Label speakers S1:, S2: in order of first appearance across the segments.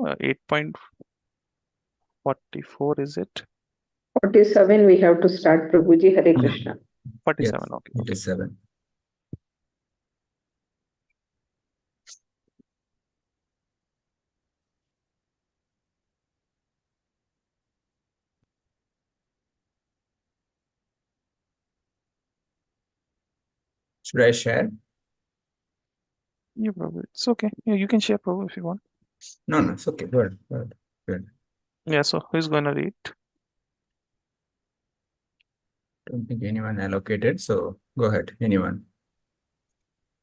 S1: 8.44 is it?
S2: 47 we have to start, Prabhuji. Hare Krishna.
S1: 47,
S3: Yes,
S1: okay.
S3: 47. Should I share?
S1: Yeah, Prabhu. It's okay. Yeah, you can share, Prabhu, if you want.
S3: No, it's okay. Good.
S1: Yeah, so who's going to read?
S3: Don't think anyone allocated, so go ahead. Anyone?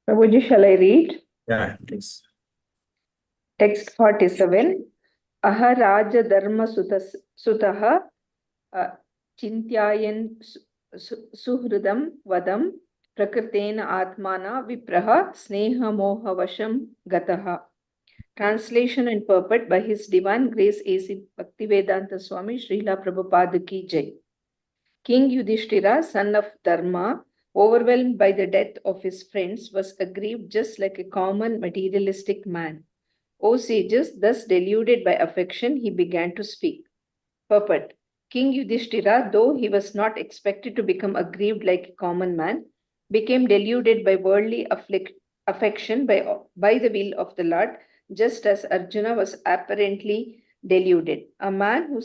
S2: Prabhuji, shall I read?
S3: Yeah, please.
S2: Text 47. Aha Raja Dharma Sutaha Chintyayan Suhridam Vadam Prakritena Atmana Vipraha Sneha Moha Vasham Gataha. Translation and purport by His Divine Grace A.C. Bhaktivedanta Swami Srila Prabhupada Ki Jai. King Yudhishthira, son of Dharma, overwhelmed by the death of his friends, was aggrieved just like a common materialistic man. O sages, thus deluded by affection, he began to speak. Purport. King Yudhishthira, though he was not expected to become aggrieved like a common man, became deluded by worldly affection by the will of the Lord, just as Arjuna was apparently deluded. A man who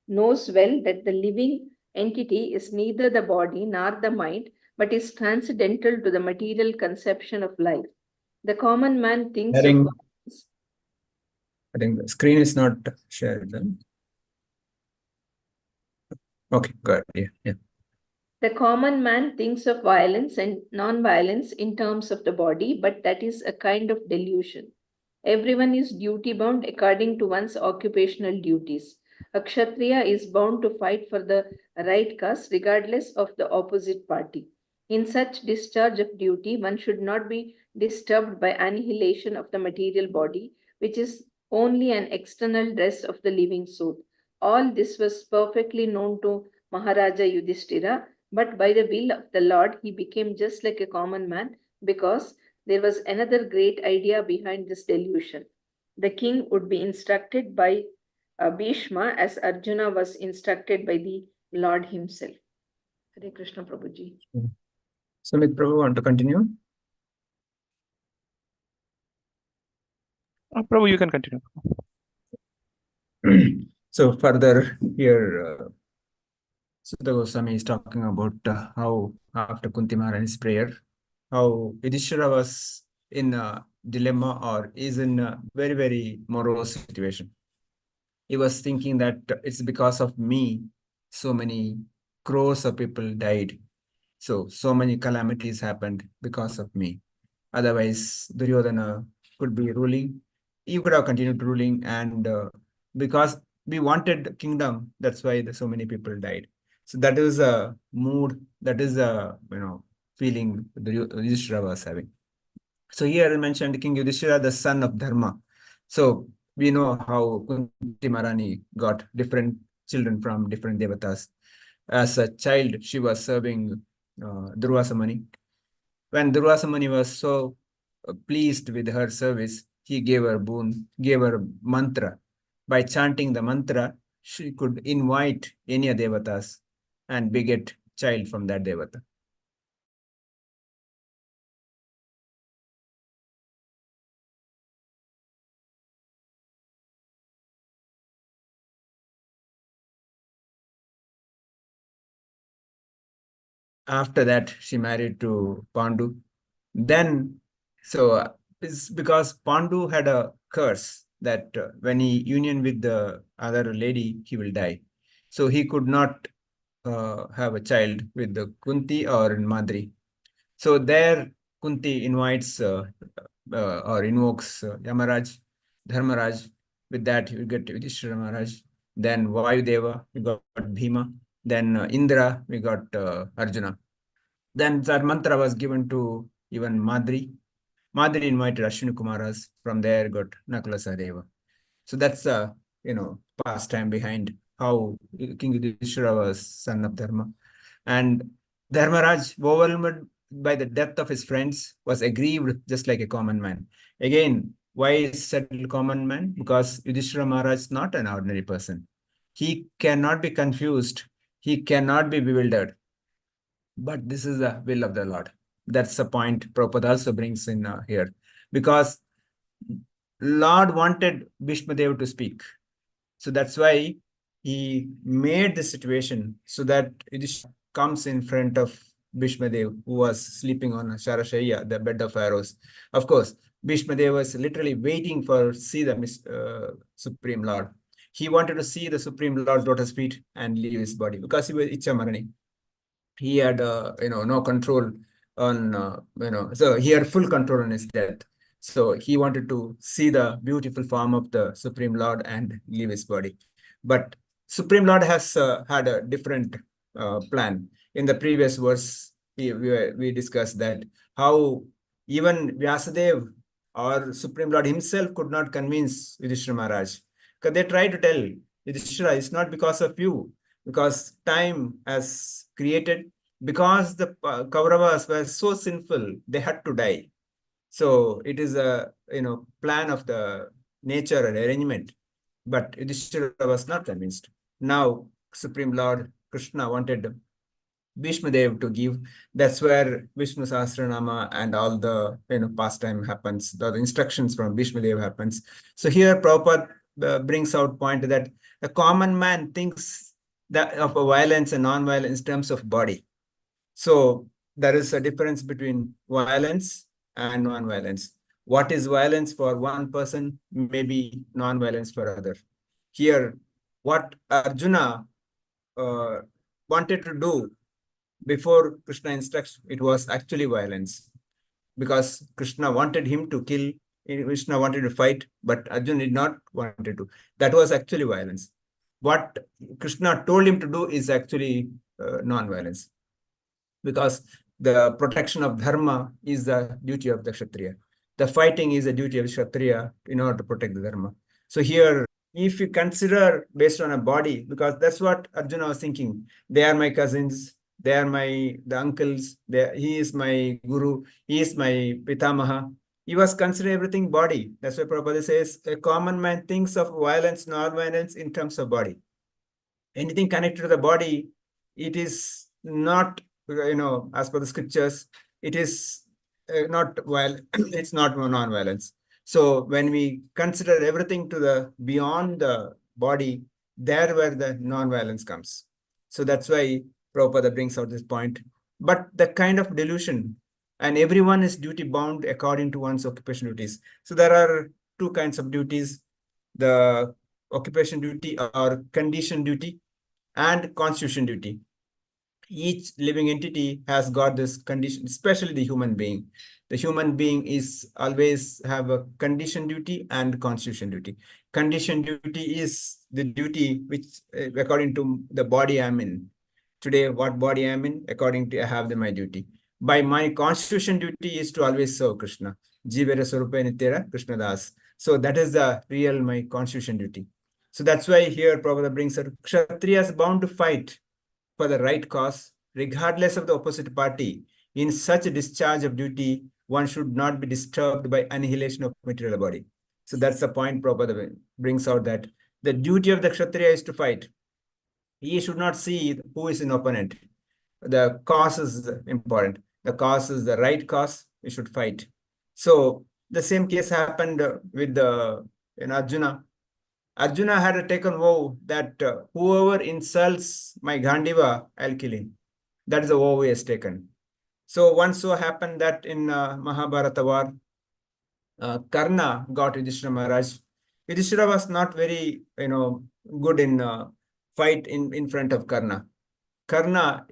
S2: knows well that the living entity is neither the body nor the mind, but is transcendental to the material conception of life. The common man thinks
S3: I
S2: of
S3: think the screen is not shared then. Okay, good. Yeah.
S2: The common man thinks of violence and non-violence in terms of the body, but that is a kind of delusion. Everyone is duty-bound according to one's occupational duties. A Kshatriya is bound to fight for the right cause regardless of the opposite party. In such discharge of duty, one should not be disturbed by annihilation of the material body, which is only an external dress of the living soul. All this was perfectly known to Maharaja Yudhishthira, but by the will of the Lord, he became just like a common man because there was another great idea behind this delusion. The king would be instructed by Bhishma as Arjuna was instructed by the Lord himself. Hare Krishna Prabhuji.
S3: Sumit Prabhu, want to continue?
S1: Prabhu, you can continue.
S3: So further here, Sutta Goswami is talking about how after Kunti Maharani's prayer, how Yudhishthira was in a dilemma or is in a very, very morose situation. He was thinking that it's because of me, so many crores of people died. So many calamities happened because of me. Otherwise, Duryodhana could be ruling. You could have continued ruling, and because we wanted kingdom, that's why so many people died. So that is a mood, that is a feeling Yudhishthira was having. So here I mentioned King Yudhishthira, the son of Dharma. So we know how Kunti Maharani got different children from different devatas. As a child, she was serving Durvasa Muni. When Durvasa Muni was so pleased with her service, he gave her boon, gave her mantra. By chanting the mantra, she could invite any devatas and beget child from that devata. After that, she married to Pandu. Then, it's because Pandu had a curse that when he union with the other lady, he will die. So he could not have a child with the Kunti or Madri. So there, Kunti invites or invokes Yamaraj, Dharmaraj. With that, you get Yudhishthira Maharaj. Then Vayudeva, we got Bhima. Then Indra, we got Arjuna. Then that mantra was given to even Madri. Madri invited Ashwini Kumaras. From there, got Nakula Sahadeva. So that's pastime behind how King Yudhishthira was son of Dharma. And Dharmaraj, overwhelmed by the death of his friends, was aggrieved just like a common man. Again, Why is said common man? Because Yudhishthira Maharaj is not an ordinary person. He cannot be confused. He cannot be bewildered. But this is the will of the Lord. That's the point Prabhupada also brings in here. Because Lord wanted Bhishma Dev to speak. So that's why he made the situation so that Yudhishthira comes in front of Bhishma Dev, who was sleeping on a Sharashaya, the bed of arrows. Of course, Bhishma Dev was literally waiting for see the Supreme Lord. He wanted to see the Supreme Lord's lotus feet and leave his body because he was Ichamarani. He had no control on so he had full control on his death. So he wanted to see the beautiful form of the Supreme Lord and leave his body. But Supreme Lord has had a different plan. In the previous verse, we discussed that how even Vyasadeva or Supreme Lord himself could not convince Yudhishthira Maharaj. Because they tried to tell Yudhishthira, it's not because of you, because time has created, because the Kauravas were so sinful, they had to die. So it is a plan of the nature and arrangement. But Yudhishthira was not convinced. Now Supreme Lord Krishna wanted Bhishma Dev to give. That's where Vishnu Sahasranama and all the pastime happens. The instructions from Bhishma Dev happens. So here Prabhupada brings out point that a common man thinks that of a violence and non-violence in terms of body. So there is a difference between violence and non-violence. What is violence for one person may be non-violence for other. Here, what Arjuna wanted to do before Krishna instructs, it was actually violence. Because Krishna wanted him to kill, Krishna wanted to fight, but Arjuna did not want to. That was actually violence. What Krishna told him to do is actually non-violence. Because the protection of dharma is the duty of the Kshatriya. The fighting is the duty of Kshatriya in order to protect the dharma. So here, if you consider based on a body, because that's what Arjuna was thinking, they are my cousins, they are the uncles, he is my guru, he is my pitamaha. He was considering everything body. That's why Prabhupada says, a common man thinks of violence, non-violence in terms of body. Anything connected to the body, it is not, as per the scriptures, it is not it's not non-violence. So when we consider everything to the beyond the body, there where the non-violence comes. So that's why Prabhupada brings out this point. But the kind of delusion, and everyone is duty bound according to one's occupation duties. So there are two kinds of duties, the occupation duty or condition duty and constitution duty. Each living entity has got this condition, especially the human being. The human being is always have a condition duty and constitution duty. Condition duty is the duty which, according to the body I'm in. Today, what body I'm in, according to I have my duty. By my constitution duty is to always serve Krishna. Jivera Swarupa Nityara Krishna Das. So that is the real my constitution duty. So that's why here Prabhupada brings that Kshatriya is bound to fight for the right cause, regardless of the opposite party. In such a discharge of duty, one should not be disturbed by annihilation of material body. So that's the point Prabhupada brings out, that the duty of the Kshatriya is to fight. He should not see who is an opponent. The cause is important. The cause is the right cause. We should fight. So the same case happened with Arjuna. Arjuna had taken vow that whoever insults my Gandiva, I'll kill him. That is the vow he has taken. So once so happened that in Mahabharata war, Karna got Yudhishthira Maharaj. Yudhishthira was not very, good in fight in front of Karna. Karna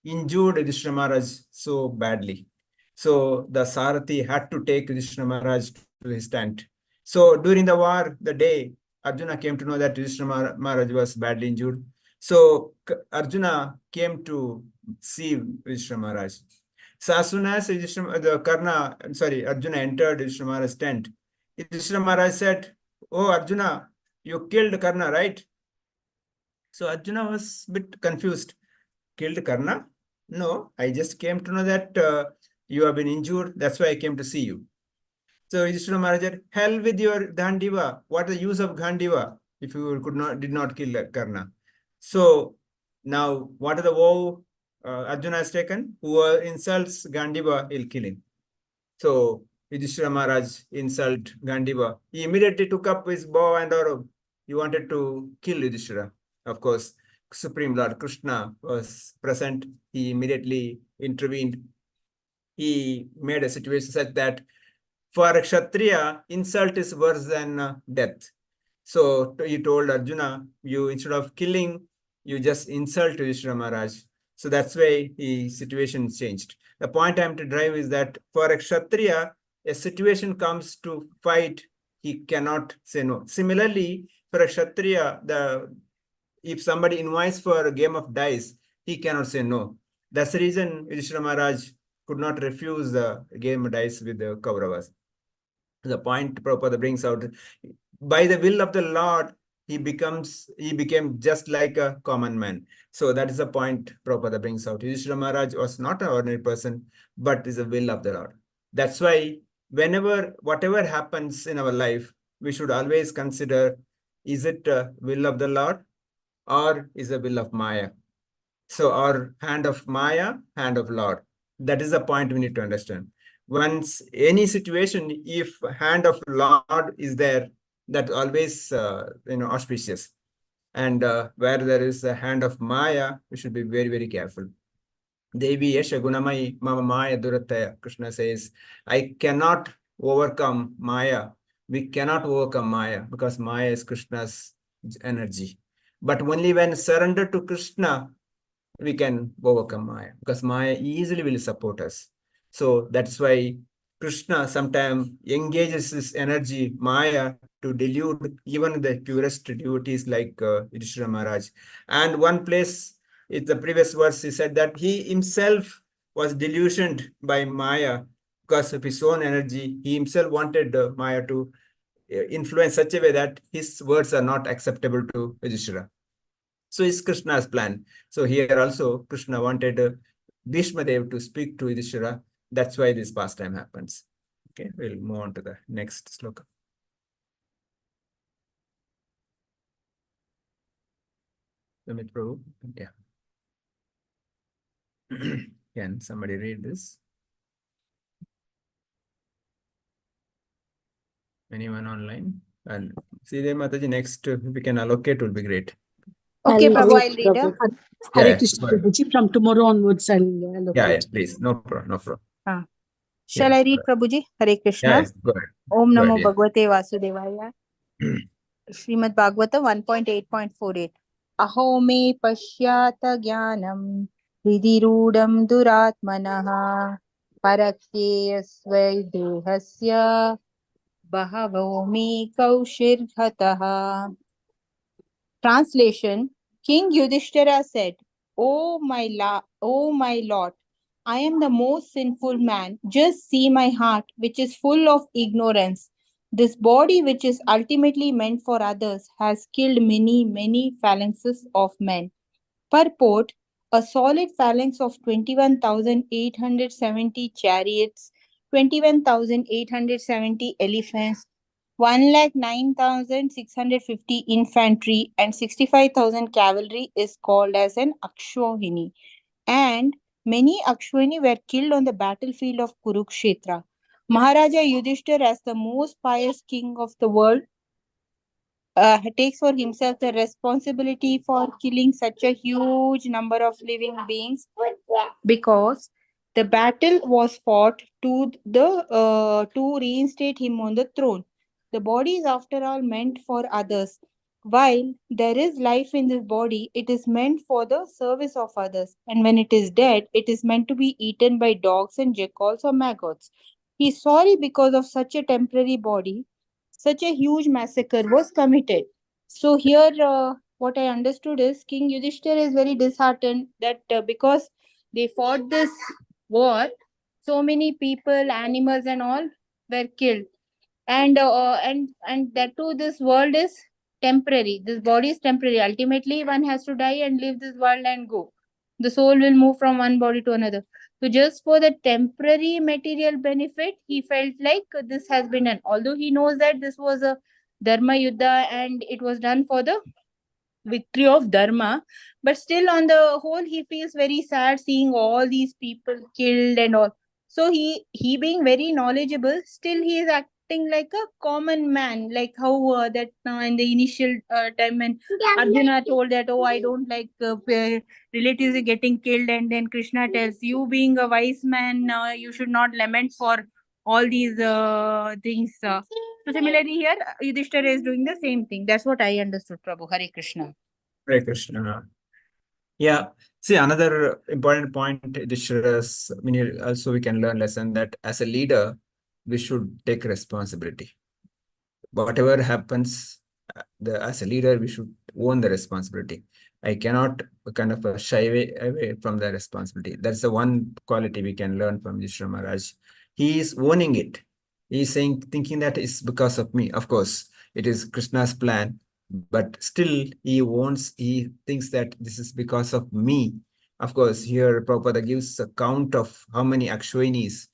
S3: injured Yudhishthira Maharaj so badly. So the Sarathi had to take Yudhishthira Maharaj to his tent. So during the war, the day Arjuna came to know that Yudhishthira Maharaj was badly injured. So Arjuna came to see Yudhishthira Maharaj. So as soon as Arjuna entered Yudhishthira Maharaj's tent, Yudhishthira Maharaj said, "Oh Arjuna, you killed Karna, right?" So Arjuna was a bit confused. Killed Karna? No, I just came to know that you have been injured. That's why I came to see you. So Yudhishthira Maharaj said, hell with your Gandiva. What is the use of Gandiva if you did not kill Karna? So now what is the vow Arjuna has taken? Whoever insults Gandiva, he'll kill him. So Yudhishthira Maharaj insult Gandiva. He immediately took up his bow and arrow. He wanted to kill Yudhishthira. Of course, Supreme Lord Krishna was present. He immediately intervened. He made a situation such that for a Kshatriya, insult is worse than death. So he told Arjuna, you instead of killing, you just insult Yudhishthira Maharaj. So that's why the situation changed. The point I'm to drive is that for a Kshatriya, a situation comes to fight, he cannot say no. Similarly, for a Kshatriya, if somebody invites for a game of dice, he cannot say no. That's the reason Yudhishthira Maharaj could not refuse the game of dice with the Kauravas. The point Prabhupada brings out, by the will of the Lord, he became just like a common man. So that is the point Prabhupada brings out. Yudhishthira Maharaj was not an ordinary person, but is the will of the Lord. That's why whatever happens in our life, we should always consider, is it a will of the Lord or is the will of Maya? So our hand of Maya, hand of Lord. That is the point we need to understand. Once any situation, if hand of Lord is there, that always auspicious. And where there is a hand of Maya, we should be very, very careful. Devi Yesha Gunamai Mama Maya Durataya. Krishna says, I cannot overcome Maya. We cannot overcome Maya because Maya is Krishna's energy. But only when surrendered to Krishna, we can overcome Maya because Maya easily will support us. So that's why Krishna sometimes engages this energy, Maya, to delude even the purest devotees like Yudhishthira Maharaj. And one place, in the previous verse, he said that he himself was delusioned by Maya because of his own energy. He himself wanted Maya to influence such a way that his words are not acceptable to Yudhishthira. So it's Krishna's plan. So here also Krishna wanted Bhishma Dev to speak to Yudhishthira. That's why this pastime happens. Okay, we'll move on to the next sloka. Amit Prabhu, yeah. Can somebody read this? Anyone online? And see there, Mataji, next we can allocate will be great.
S4: Okay,
S5: I'll
S4: Prabhu,
S5: read,
S4: I'll read.
S5: Prabhu.
S3: Yeah,
S5: Hare Krishna,
S3: go ahead.
S5: Prabhuji. From tomorrow onwards, I'll allocate.
S3: Yeah, please. No problem. No problem.
S4: Shall
S3: Yeah,
S4: I read, Prabhuji? Hare Krishna.
S3: Yeah, go ahead.
S4: Om
S3: Go
S4: Namo
S3: ahead, yeah.
S4: Bhagavate Vasudevaya. Srimad Bhagavatam 1.8.48. Aho me pashyata jnanam hridirudam duratmanaha parakyesvai dehasya bahavo me kaushirghataha. Translation: King Yudhishthira said, O my Lord, I am the most sinful man. Just see my heart, which is full of ignorance. This body, which is ultimately meant for others, has killed many, many phalanxes of men. Purport: a solid phalanx of 21,870 chariots, 21,870 elephants, 109,650 infantry, and 65,000 cavalry is called as an Akshwahini. And many Akshwahini were killed on the battlefield of Kurukshetra. Maharaja Yudhishthira, as the most pious king of the world, takes for himself the responsibility for killing such a huge number of living beings because the battle was fought to reinstate him on the throne. The body is after all meant for others. While there is life in this body, it is meant for the service of others. And when it is dead, it is meant to be eaten by dogs and jackals or maggots. He is sorry because of such a temporary body, such a huge massacre was committed. So here, what I understood is King Yudhishthira is very disheartened that because they fought this war, so many people, animals, and all were killed, and that too, this world is temporary. This body is temporary. Ultimately, one has to die and leave this world and go. The soul will move from one body to another. So just for the temporary material benefit, he felt like this has been done. Although he knows that this was a Dharma Yuddha and it was done for the victory of Dharma, but still on the whole, he feels very sad seeing all these people killed and all. So he being very knowledgeable, still he is acting like a common man, like how that in the initial time when Arjuna told that, oh, I don't like relatives are getting killed, and then Krishna tells you, being a wise man, you should not lament for all these things. So similarly here, Yudhishthira is doing the same thing. That's what I understood, Prabhu. Hare Krishna.
S3: Hare Krishna. Yeah. See, another important point, Yudhishthira's, also we can learn lesson that as a leader, we should take responsibility. Whatever happens, as a leader, we should own the responsibility. I cannot kind of shy away from the responsibility. That's the one quality we can learn from Yudhishthira Maharaj. He is owning it. He is thinking that it's because of me. Of course, it is Krishna's plan, but still he thinks that this is because of me. Of course, here Prabhupada gives a count of how many Akshainis,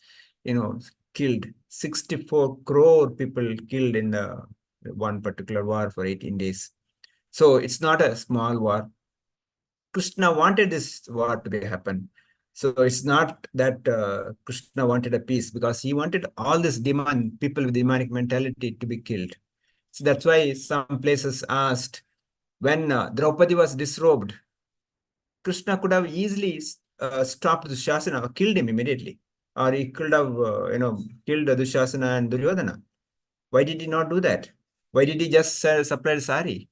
S3: killed. 64 crore people killed in the one particular war for 18 days. So it's not a small war. Krishna wanted this war to happen. So it's not that Krishna wanted a peace, because he wanted all this people with demonic mentality to be killed. So that's why some places asked, when Draupadi was disrobed, Krishna could have easily stopped Dushasana or killed him immediately. Or he could have, killed Dushasana and Duryodhana. Why did he not do that? Why did he just supply the sari?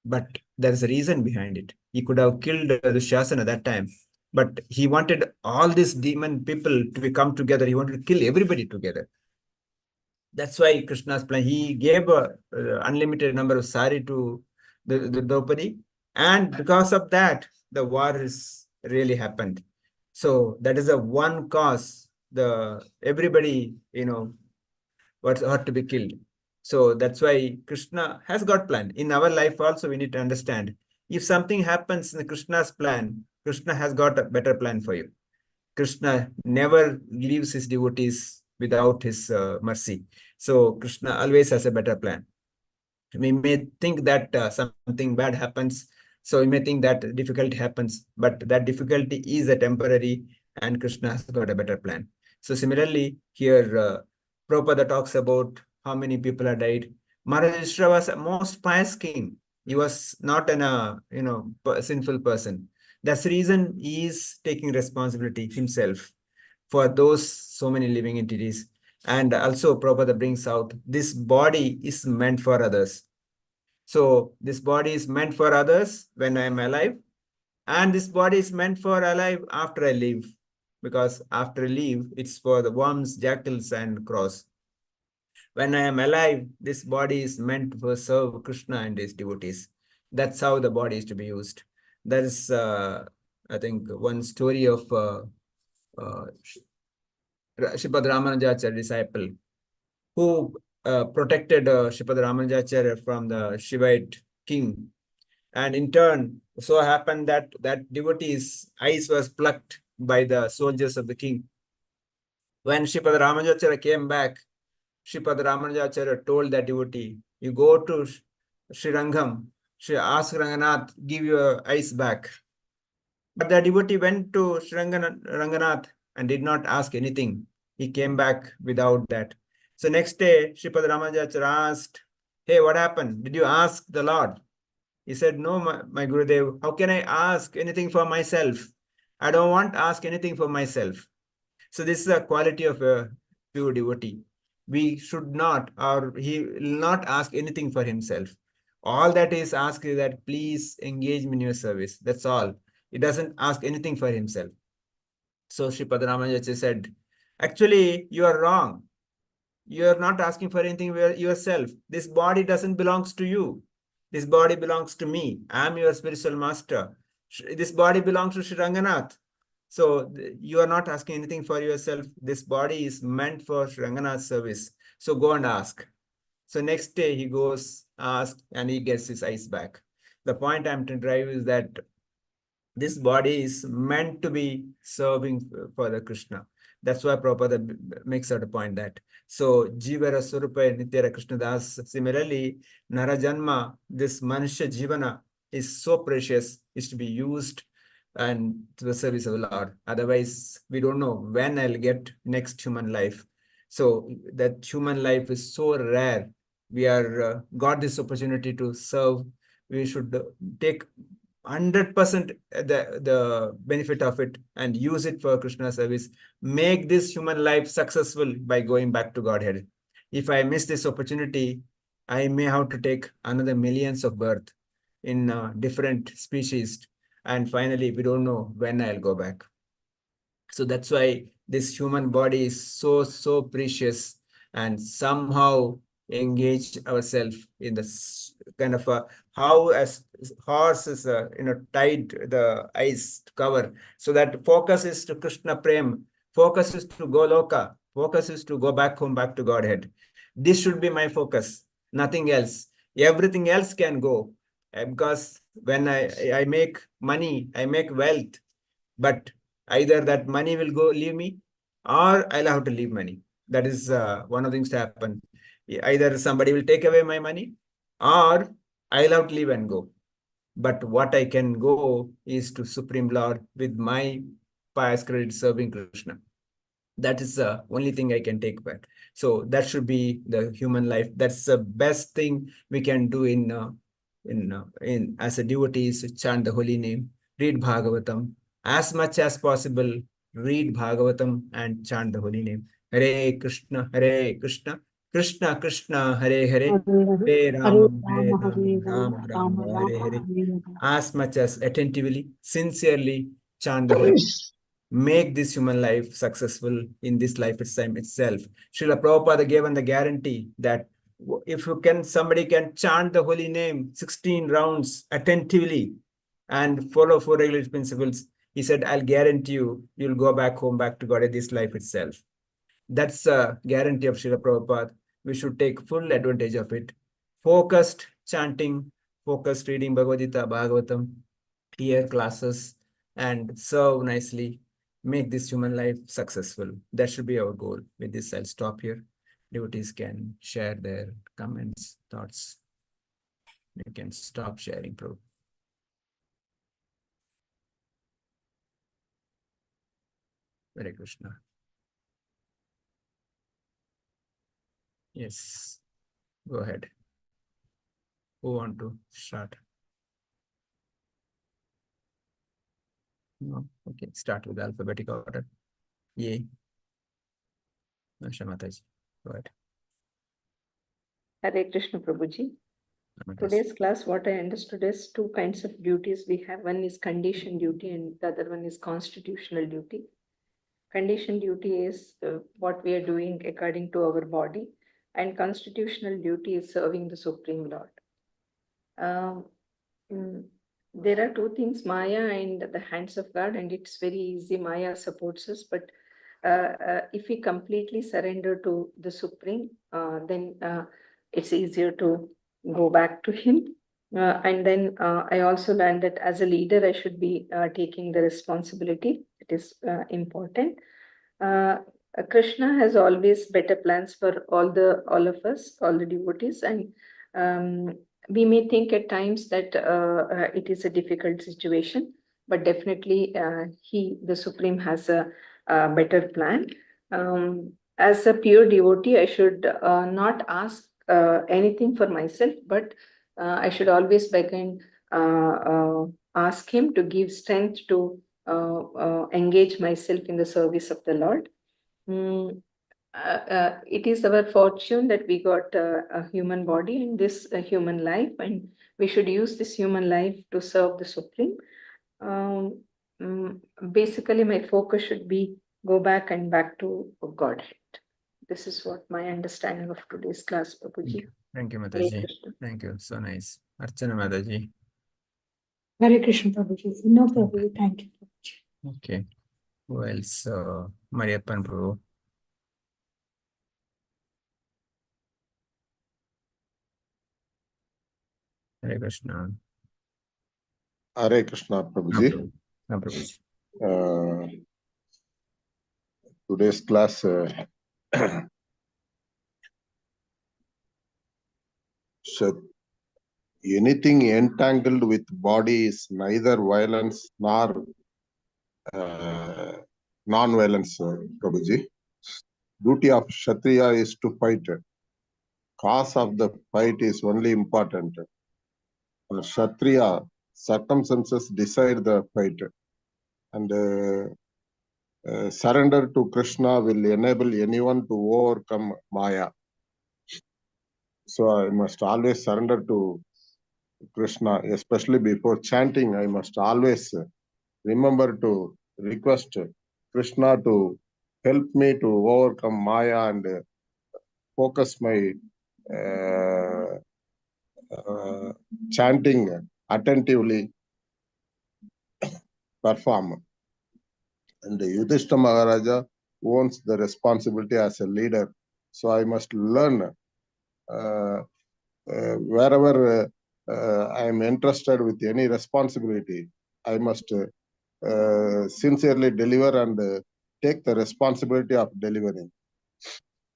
S3: But there is a reason behind it. He could have killed Dushasana at that time. But he wanted all these demon people to come together. He wanted to kill everybody together. That's why Krishna's plan, he gave an unlimited number of sari to the Draupadi. And because of that, the war has really happened. So that is the one cause, everybody, what ought to be killed. So that's why Krishna has got plan. In our life also, we need to understand, if something happens in Krishna's plan, Krishna has got a better plan for you. Krishna never leaves his devotees without his mercy. So Krishna always has a better plan. We may think that something bad happens, so we may think that difficulty happens, but that difficulty is a temporary, and Krishna has got a better plan. So similarly, here Prabhupada talks about how many people are died. Maharaj Yudhishthira was a most pious king. He was not a sinful person. That's the reason he is taking responsibility himself for those so many living entities. And also Prabhupada brings out, this body is meant for others. So this body is meant for others when I am alive, and this body is meant for alive after I leave, because after I leave, it's for the worms, jackals, and crows. When I am alive, this body is meant to serve Krishna and his devotees. That's how the body is to be used. That is, I think, one story of Sripad Ramanujacharya disciple, who protected Sripad Ramanujacharya from the Shivite king. And in turn, so happened that devotee's eyes was plucked by the soldiers of the king. When Sripad Ramanujacharya came back, Sripad Ramanujacharya told that devotee, you go to Srirangam, ask Ranganath, give your eyes back. But the devotee went to Ranganath and did not ask anything. He came back without that. So next day, Sripad Ramanujacharya asked, hey, what happened? Did you ask the Lord? He said, no, my Gurudev, how can I ask anything for myself? I don't want to ask anything for myself. So this is a quality of a pure devotee. We should not, or he will not ask anything for himself. All that is asked is that, please engage me in your service. That's all. He doesn't ask anything for himself. So Sripad Ramanujacharya said, actually, you are wrong. You are not asking for anything yourself. This body doesn't belong to you. This body belongs to me. I am your spiritual master. This body belongs to Sri Ranganath. So you are not asking anything for yourself. This body is meant for Sri Ranganath's service. So go and ask. So next day he goes, asks, and he gets his eyes back. The point I'm trying to drive is that This body is meant to be serving for the Krishna. That's why Prabhupada makes out a point that. So, Jivara Surupa Nityara Krishna Das. Similarly, Narajanma, this Manusha Jivana is so precious, is to be used and to the service of the Lord. Otherwise, we don't know when I'll get next human life. So that human life is so rare. We are got this opportunity to serve. We should take 100% the benefit of it and use it for Krishna service. Make this human life successful by going back to Godhead. If I miss this opportunity, I may have to take another millions of birth in different species. And finally, we don't know when I'll go back. So that's why this human body is so precious, and somehow engage ourselves in this kind of a how as horse is tied the eyes to cover, so that focus is to Krishna Prem, focus is to Goloka, focus is to go back home, back to Godhead. This should be my focus, nothing else. Everything else can go, because when I make money, I make wealth, but either that money will go leave me, or I'll have to leave money. That is one of the things to happen. Either somebody will take away my money, or I'll have to leave and go. But what I can go is to Supreme Lord with my pious credit serving Krishna. That is the only thing I can take back. So that should be the human life. That's the best thing we can do in as a devotee, is chant the holy name, read Bhagavatam. As much as possible, read Bhagavatam and chant the holy name. Hare Krishna, Krishna Krishna, Hare Hare, Hare Rama, Hare Rama, Rama Rama, Hare Hare. As much as attentively, sincerely chant the holy name. Make this human life successful in this life itself. Srila Prabhupada gave the guarantee that if somebody can chant the holy name 16 rounds attentively and follow 4 regular principles, he said, I'll guarantee you'll go back home, back to God in this life itself. That's a guarantee of Srila Prabhupada. We should take full advantage of it. Focused chanting, focused reading Bhagavad Gita, Bhagavatam, hear classes, and serve nicely. Make this human life successful. That should be our goal. With this, I'll stop here. Devotees can share their comments, thoughts. You can stop sharing, Prabhu. Hare Krishna. Yes, go ahead. Who want to start? No, okay, start with alphabetic order. Yay. Asha Mataji, go ahead.
S2: Hare Krishna Prabhuji.
S3: Mataji.
S2: Today's class, what I understood is 2 kinds of duties we have. One is condition duty and the other one is constitutional duty. Condition duty is what we are doing according to our body, and constitutional duty is serving the Supreme Lord. There are 2 things, Maya and the hands of God, and it's very easy. Maya supports us, but if we completely surrender to the Supreme, then it's easier to go back to Him. And then I also learned that as a leader, I should be taking the responsibility. It is important. Krishna has always better plans for all of us, all the devotees, and we may think at times that it is a difficult situation, but definitely the Supreme has a better plan. As a pure devotee, I should not ask anything for myself, but I should always beg and ask him to give strength to engage myself in the service of the Lord. It is our fortune that we got a human body in this human life, and we should use this human life to serve the Supreme. Basically, my focus should be go back to Godhead. This is what my understanding of today's class, Prabhuji.
S3: Thank you, Mataji. Thank you. So nice. Archana Mataji.
S5: Hare Krishna Prabhuji. No, Prabhuji. Thank you, Prabhuji.
S3: Okay. Who else? Mariappan Prabhu. Hare Krishna.
S6: Hare Krishna, Prabhuji.
S3: Prabhuji.
S6: Today's class, anything entangled with body is neither violence nor non-violence, Prabhuji. Duty of Kshatriya is to fight. Cause of the fight is only important. For Kshatriya, circumstances decide the fight. And surrender to Krishna will enable anyone to overcome Maya. So I must always surrender to Krishna, especially before chanting. I must always remember to request Krishna to help me to overcome Maya and focus my chanting attentively, perform. And Yudhishthira Maharaja owns the responsibility as a leader. So I must learn wherever I am interested with any responsibility, I must sincerely deliver and take the responsibility of delivering.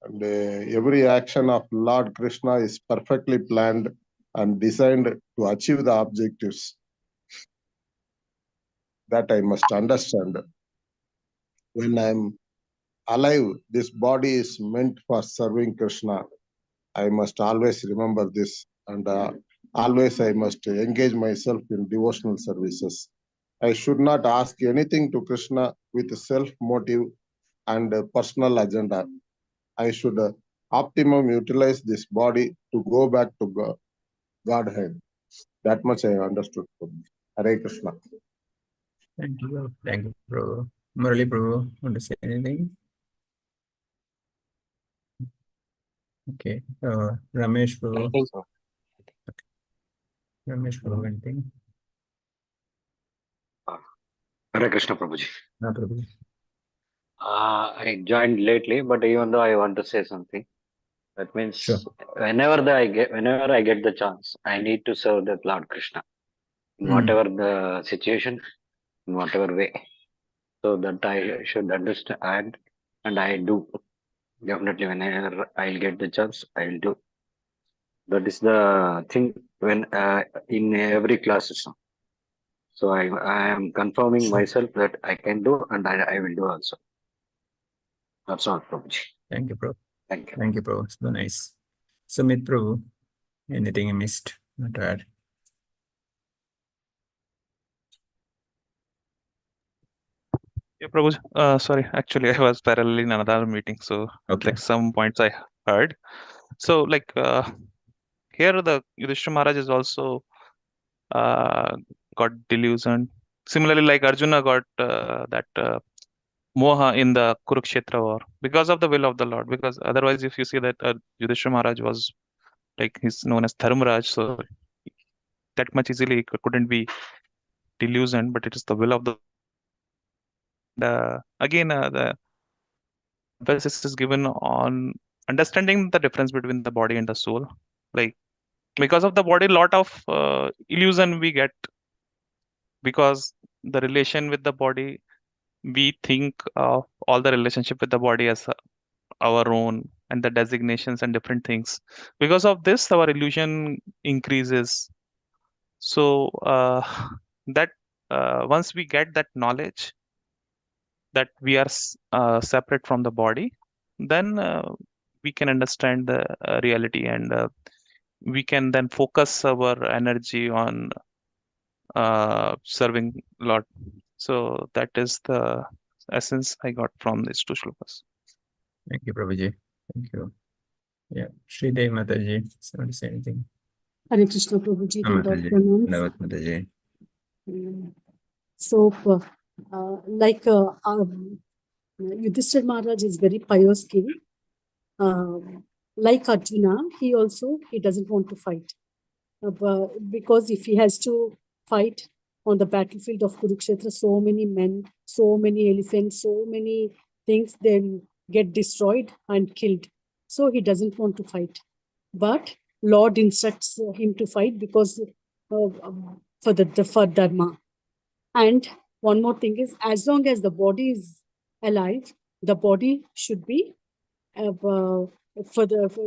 S6: And every action of Lord Krishna is perfectly planned and designed to achieve the objectives. That I must understand. When I am alive, this body is meant for serving Krishna. I must always remember this, and always I must engage myself in devotional services. I should not ask anything to Krishna with self-motive and personal agenda. I should optimum utilize this body to go back to Godhead. That much I understood. Hare Krishna.
S3: Thank you, Prabhu. Murali Prabhu, want to say anything? Okay, Ramesh Prabhu.
S7: I think so.
S3: Ramesh Prabhu, anything?
S7: Hare Krishna Prabhuji.
S3: No, Prabhu.
S7: I joined lately, but even though I want to say something, that means
S3: Sure.
S7: whenever I get the chance, I need to serve the Lord Krishna in whatever the situation, in whatever way. So that I should understand, and I do. Definitely, whenever I'll get the chance, I'll do. That is the thing when in every class system. So I am confirming
S3: Sure.
S7: myself that I can do, and I will do also. That's all, Prabhuji.
S3: Thank you, Prabhu.
S7: Thank you.
S3: Thank you, Prabhu. So nice. Sumit Prabhu, anything I missed? Not to add.
S1: Yeah, Prabhu. Sorry, actually, I was parallel in another meeting, so
S3: Okay.
S1: like some points I heard. So like here the Yudhishthira Maharaj is also got delusion. Similarly, like Arjuna got that moha in the Kurukshetra war because of the will of the Lord. Because otherwise, if you see that Yudhishthira Maharaj was like he's known as Dharmaraj, so that much easily couldn't be delusion, but it is the will of the. Again, the emphasis is given on understanding the difference between the body and the soul. Like because of the body, lot of illusion we get because the relation with the body, we think of all the relationship with the body as our own and the designations and different things. Because of this, our illusion increases. So that once we get that knowledge that we are separate from the body, then we can understand the reality and we can then focus our energy on serving Lord. So that is the essence I got from these two shlokas.
S3: Thank you, Prabhuji. Thank you. Yeah. Sridevi Mataji, want to say anything?
S5: Hare Krishna Prabhuji, good
S3: Mataji.
S5: afternoon.
S3: Navat Mataji.
S5: So, like Yudhishthira Maharaj is very pious king. Like Arjuna, he doesn't want to fight. Because if he has to fight on the battlefield of Kurukshetra, so many men, so many elephants, so many things, they'll get destroyed and killed. So he doesn't want to fight. But Lord instructs him to fight because for Dharma. And one more thing is, as long as the body is alive, the body should be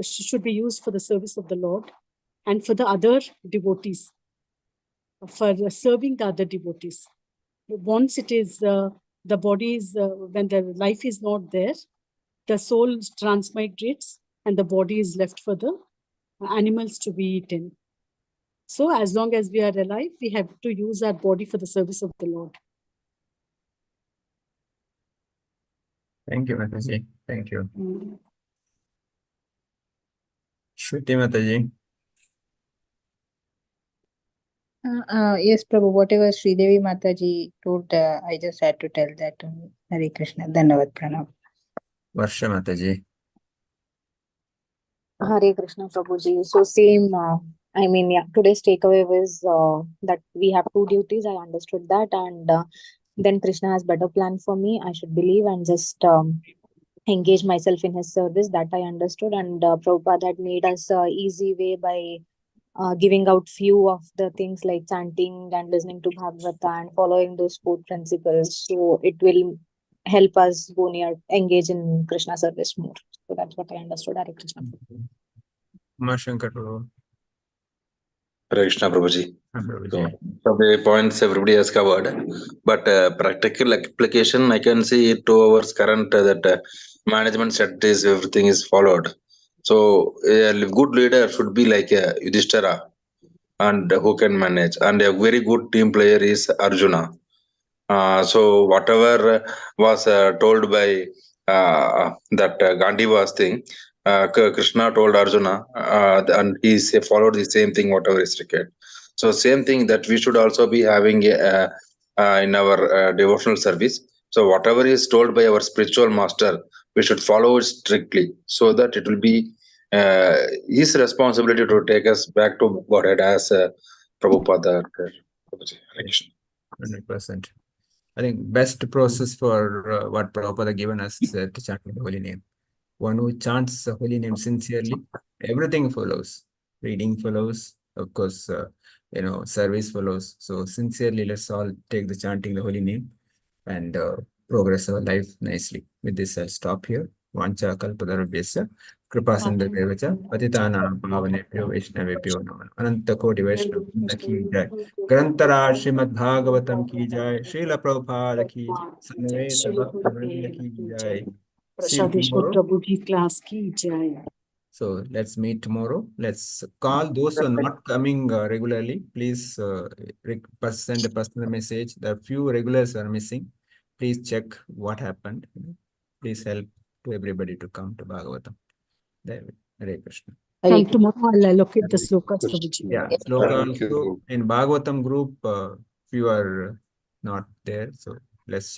S5: should be used for the service of the Lord and for the other devotees, for serving the other devotees. Once it is the body is when the life is not there, the soul transmigrates and the body is left for the animals to be eaten. So as long as we are alive, we have to use our body for the service of the Lord.
S3: Thank you, Mataji. Thank you.
S5: Mm.
S3: Shruti Mataji.
S4: Yes, Prabhu, whatever Sridevi Mataji told, I just had to tell that only. Hare Krishna. Dhanavad Pranam.
S3: Varsha Mataji.
S8: Hare Krishna Prabhuji. So same, today's takeaway was that we have two duties. I understood that, and then Krishna has better plan for me. I should believe and just engage myself in his service. That I understood, and Prabhupada had made us easy way by giving out few of the things like chanting and listening to Bhagavata and following those 4 principles. So it will help us go near, engage in Krishna service more. So that's what I understood. Hare Krishna.
S3: Umashankar Prabhu.
S9: Hare Krishna Prabhuji.
S3: Prabhuji.
S9: So the points everybody has covered, but practical application, I can see 2 hours current that management set is everything is followed. So a good leader should be like Yudhishthira, and who can manage, and a very good team player is Arjuna. So whatever was told by that Gandhi was thing, Krishna told Arjuna, and he followed the same thing whatever is required. So same thing that we should also be having in our devotional service. So whatever is told by our spiritual master, we should follow it strictly, so that it will be his responsibility to take us back to Godhead as Prabhupada.
S3: 100%. I think best process for what Prabhupada given us is to chant the holy name. One who chants the holy name sincerely, everything follows. Reading follows, of course, service follows. So sincerely, let's all take the chanting the holy name and progress our life nicely. With this, I'll stop here. Vancha kalpadarabhyasya kripa sindhadevacha patitanam pavanebhyo vaishnavebhyo namo ananta koti vaishnava ki jai. Grantara Srimad Bhagavatam ki jai. Srila Prabhupada ki jai. Samveta Bhakta Vrinda ki jai. See you
S5: Prashadeshwar
S3: tomorrow.
S5: Prabhuji class ki jai.
S3: So let's meet tomorrow. Let's call those who are not coming regularly. Please send a personal message. The few regulars are missing. Please check what happened. Please help to everybody to come to Bhagavatam. Hare Krishna.
S5: From tomorrow, I'll allocate the slokas, Prabhuji.
S3: Yeah, sloka also in Bhagavatam group, few are not there. So let's